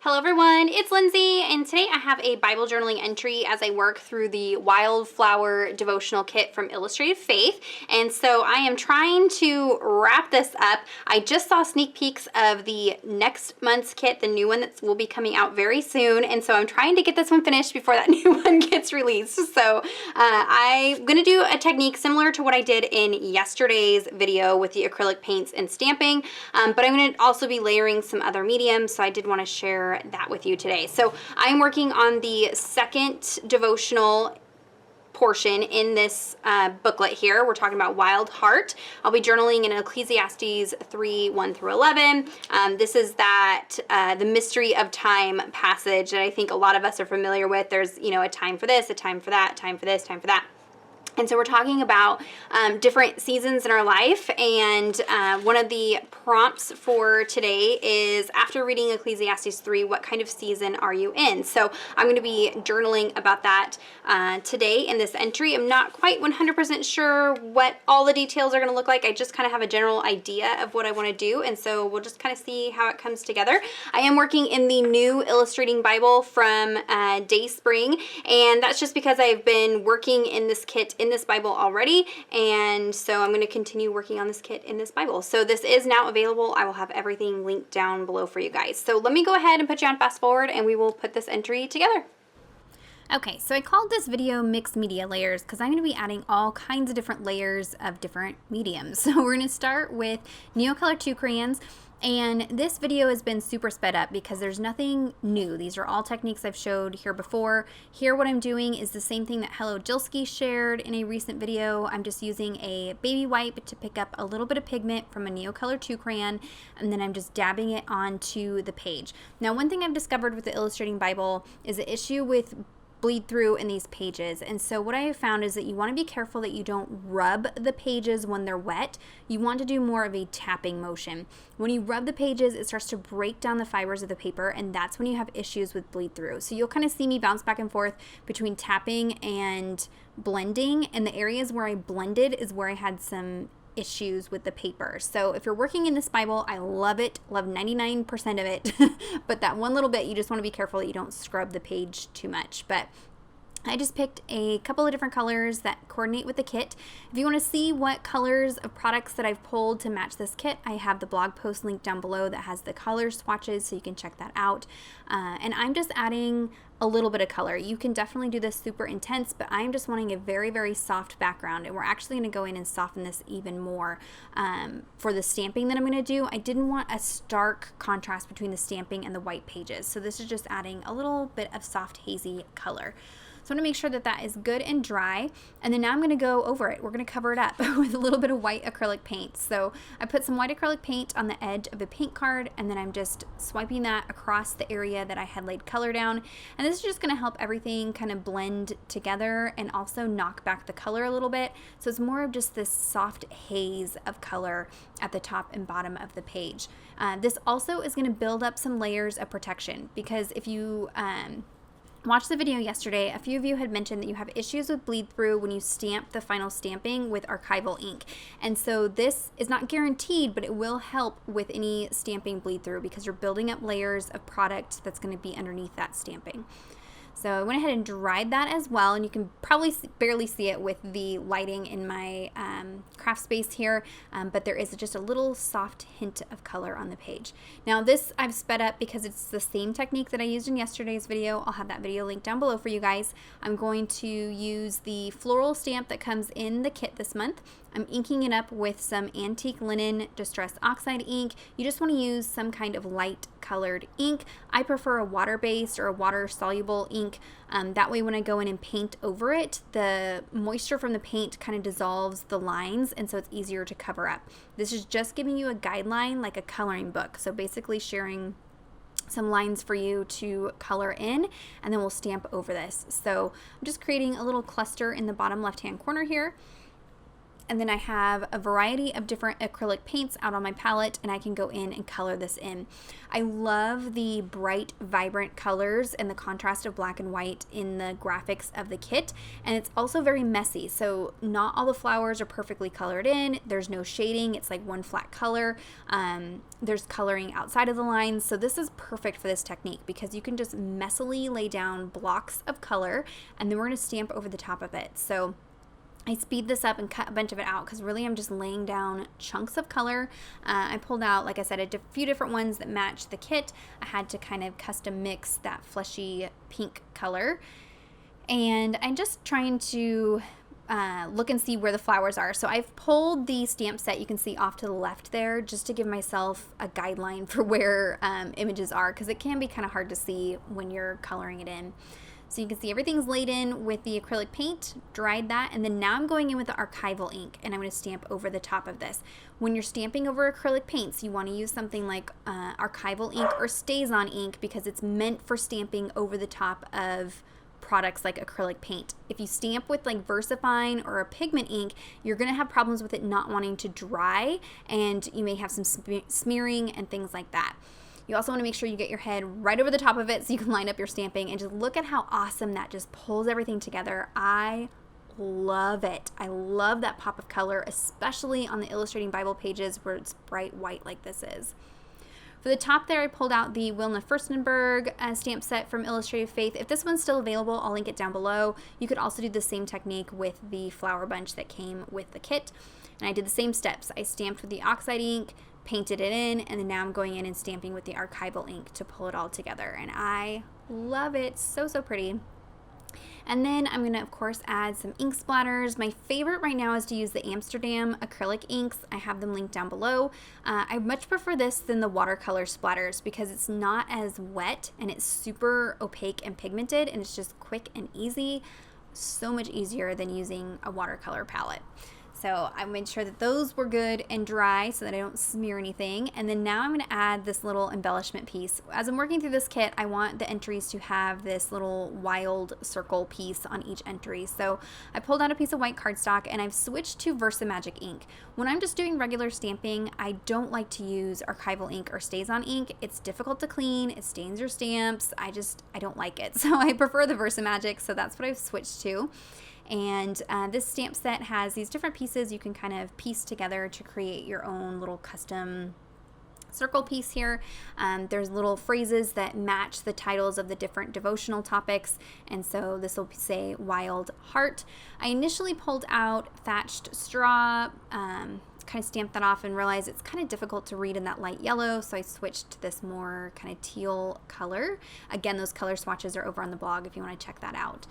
Hello everyone, it's Lindsay, and today I have a Bible journaling entry as I work through the Wildflower devotional kit from Illustrated Faith. And so I am trying to wrap this up. I just saw sneak peeks of the next month's kit, the new one that will be coming out very soon. And so I'm trying to get this one finished before that new one gets released. So I'm going to do a technique similar to what I did in yesterday's video with the acrylic paints and stamping, but I'm going to also be layering some other mediums, so I did want to share that with you today. So I'm working on the second devotional portion in this booklet here. We're talking about Wild Heart. I'll be journaling in Ecclesiastes 3:1-11. This is that the mystery of time passage that I think a lot of us are familiar with. There's, a time for this, a time for that, time for this, time for that. And so we're talking about different seasons in our life, and one of the prompts for today is, after reading Ecclesiastes 3, what kind of season are you in? So I'm going to be journaling about that today in this entry. I'm not quite 100% sure what all the details are going to look like. I just kind of have a general idea of what I want to do, and so we'll just kind of see how it comes together. I am working in the new Illustrating Bible from Dayspring, and that's just because I've been working in this kit in this Bible already, and so I'm going to continue working on this kit in this Bible. So this is now available. I will have everything linked down below for you guys. So let me go ahead and put you on fast forward, and we will put this entry together. Okay, so I called this video Mixed Media Layers because I'm going to be adding all kinds of different layers of different mediums. So we're going to start with Neocolor 2 crayons. And this video has been super sped up because there's nothing new. These are all techniques I've showed here before. Here what I'm doing is the same thing that Hello Jilski shared in a recent video. I'm just using a baby wipe to pick up a little bit of pigment from a Neocolor 2 crayon, and then I'm just dabbing it onto the page. Now, one thing I've discovered with the Illustrating Bible is the issue with bleed through in these pages, and so what I have found is that you want to be careful that you don't rub the pages when they're wet. You want to do more of a tapping motion. When you rub the pages, it starts to break down the fibers of the paper, and that's when you have issues with bleed through. So you'll kind of see me bounce back and forth between tapping and blending, and the areas where I blended is where I had some issues with the paper. So if you're working in this Bible, I love it, love 99% of it, but that one little bit, you just want to be careful that you don't scrub the page too much. But I just picked a couple of different colors that coordinate with the kit. If you want to see what colors of products that I've pulled to match this kit, I have the blog post linked down below that has the color swatches, so you can check that out. And I'm just adding a little bit of color. You can definitely do this super intense, but I'm just wanting a very, very soft background, and we're actually going to go in and soften this even more for the stamping that I'm going to do. I didn't want a stark contrast between the stamping and the white pages, so this is just adding a little bit of soft, hazy color. So I want to make sure that that is good and dry, and then now I'm going to go over it. We're going to cover it up with a little bit of white acrylic paint. So I put some white acrylic paint on the edge of a paint card, and then I'm just swiping that across the area that I had laid color down, and this is just going to help everything kind of blend together and also knock back the color a little bit. So it's more of just this soft haze of color at the top and bottom of the page. This also is going to build up some layers of protection, because if you watched the video yesterday, a few of you had mentioned that you have issues with bleed through when you stamp the final stamping with archival ink. And so this is not guaranteed, but it will help with any stamping bleed through because you're building up layers of product that's going to be underneath that stamping. So I went ahead and dried that as well, and you can probably barely see it with the lighting in my craft space here, but there is just a little soft hint of color on the page. Now this I've sped up because it's the same technique that I used in yesterday's video. I'll have that video linked down below for you guys. I'm going to use the floral stamp that comes in the kit this month. I'm inking it up with some antique linen distress oxide ink. You just want to use some kind of light colored ink. I prefer a water-based or a water-soluble ink. That way when I go in and paint over it, the moisture from the paint kind of dissolves the lines, and so it's easier to cover up. This is just giving you a guideline, like a coloring book. So basically sharing some lines for you to color in, and then we'll stamp over this. So I'm just creating a little cluster in the bottom left-hand corner here. And then I have a variety of different acrylic paints out on my palette, and I can go in and color this in. I love the bright, vibrant colors and the contrast of black and white in the graphics of the kit. And it's also very messy. So not all the flowers are perfectly colored in. There's no shading. It's like one flat color. There's coloring outside of the lines. So this is perfect for this technique because you can just messily lay down blocks of color, and then we're going to stamp over the top of it. So I speed this up and cut a bunch of it out because really I'm just laying down chunks of color. I pulled out, like I said, a few different ones that match the kit. I had to kind of custom mix that fleshy pink color. And I'm just trying to look and see where the flowers are. So I've pulled the stamp set you can see off to the left there just to give myself a guideline for where images are, because it can be kind of hard to see when you're coloring it in. So you can see everything's laid in with the acrylic paint, dried that, and then now I'm going in with the archival ink, and I'm going to stamp over the top of this. When you're stamping over acrylic paints, you want to use something like archival ink or STAIS-on ink because it's meant for stamping over the top of products like acrylic paint. If you stamp with like VersaFine or a pigment ink, you're going to have problems with it not wanting to dry, and you may have some smearing and things like that. You also want to make sure you get your head right over the top of it so you can line up your stamping, and just look at how awesome that just pulls everything together. I love it. I love that pop of color, especially on the Illustrating Bible pages where it's bright white like this is. For the top there, I pulled out the Wilna Furstenberg stamp set from Illustrative Faith. If this one's still available, I'll link it down below. You could also do the same technique with the flower bunch that came with the kit. And I did the same steps. I stamped with the oxide ink, painted it in, and then now I'm going in and stamping with the archival ink to pull it all together. And I love it. So, so pretty. And then I'm going to, of course, add some ink splatters. My favorite right now is to use the Amsterdam acrylic inks. I have them linked down below. I much prefer this than the watercolor splatters because it's not as wet and it's super opaque and pigmented, and it's just quick and easy. So much easier than using a watercolor palette. So I made sure that those were good and dry so that I don't smear anything. And then now I'm going to add this little embellishment piece. As I'm working through this kit, I want the entries to have this little wild circle piece on each entry. So I pulled out a piece of white cardstock and I've switched to VersaMagic ink. When I'm just doing regular stamping, I don't like to use archival ink or STAIS-on ink. It's difficult to clean. It stains your stamps. I don't like it. So I prefer the VersaMagic. So that's what I've switched to. And this stamp set has these different pieces you can kind of piece together to create your own little custom circle piece here. There's little phrases that match the titles of the different devotional topics, and so this will say Wild Heart. I initially pulled out Thatched Straw, kind of stamped that off and realized it's kind of difficult to read in that light yellow, so I switched to this more kind of teal color. Again, those color swatches are over on the blog if you want to check that out.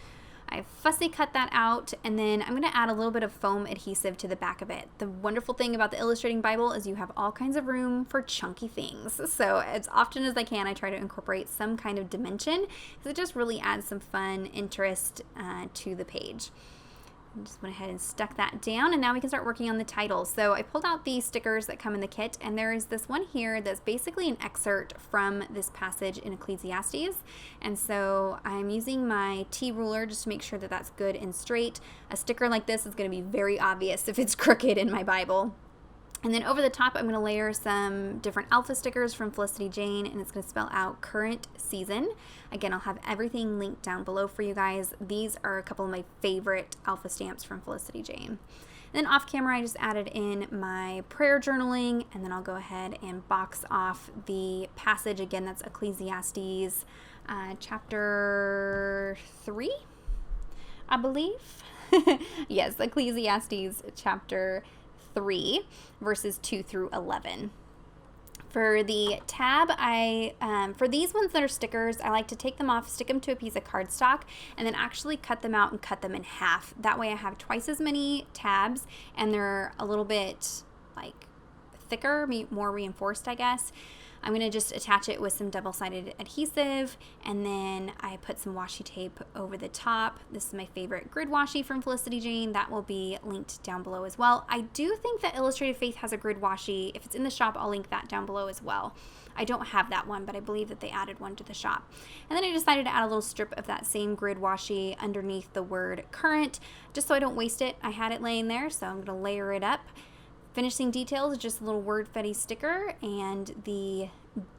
I fussy cut that out, and then I'm going to add a little bit of foam adhesive to the back of it. The wonderful thing about the Illustrating Bible is you have all kinds of room for chunky things. So as often as I can, I try to incorporate some kind of dimension because it just really adds some fun interest to the page. I just went ahead and stuck that down, and now we can start working on the title. So I pulled out the stickers that come in the kit, and there is this one here that's basically an excerpt from this passage in Ecclesiastes. And so I'm using my T ruler just to make sure that that's good and straight. A sticker like this is going to be very obvious if it's crooked in my Bible. And then over the top, I'm going to layer some different alpha stickers from Felicity Jane, and it's going to spell out current season. Again, I'll have everything linked down below for you guys. These are a couple of my favorite alpha stamps from Felicity Jane. And then off camera, I just added in my prayer journaling, and then I'll go ahead and box off the passage. Again, that's Ecclesiastes chapter 3, I believe. Yes, Ecclesiastes chapter 3, verses 2 through 11. For the tab, for these ones that are stickers, I like to take them off, stick them to a piece of cardstock, and then actually cut them out and cut them in half. That way I have twice as many tabs, and they're a little bit like thicker, more reinforced, I guess. I'm going to just attach it with some double-sided adhesive, and then I put some washi tape over the top. This is my favorite grid washi from Felicity Jane. That will be linked down below as well. I do think that Illustrated Faith has a grid washi. If it's in the shop, I'll link that down below as well. I don't have that one, but I believe that they added one to the shop. And then I decided to add a little strip of that same grid washi underneath the word current, just so I don't waste it. I had it laying there, so I'm going to layer it up. Finishing details, just a little word-fetty sticker and the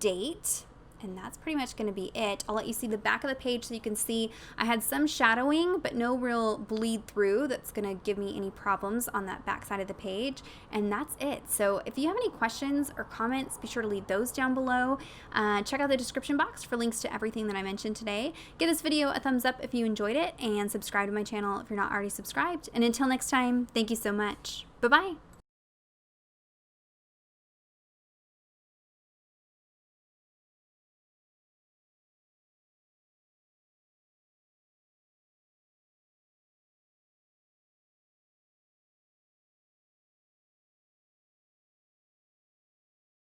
date. And that's pretty much going to be it. I'll let you see the back of the page so you can see I had some shadowing, but no real bleed through that's going to give me any problems on that back side of the page. And that's it. So if you have any questions or comments, be sure to leave those down below. Check out the description box for links to everything that I mentioned today. Give this video a thumbs up if you enjoyed it, and subscribe to my channel if you're not already subscribed. And until next time, thank you so much. Bye-bye.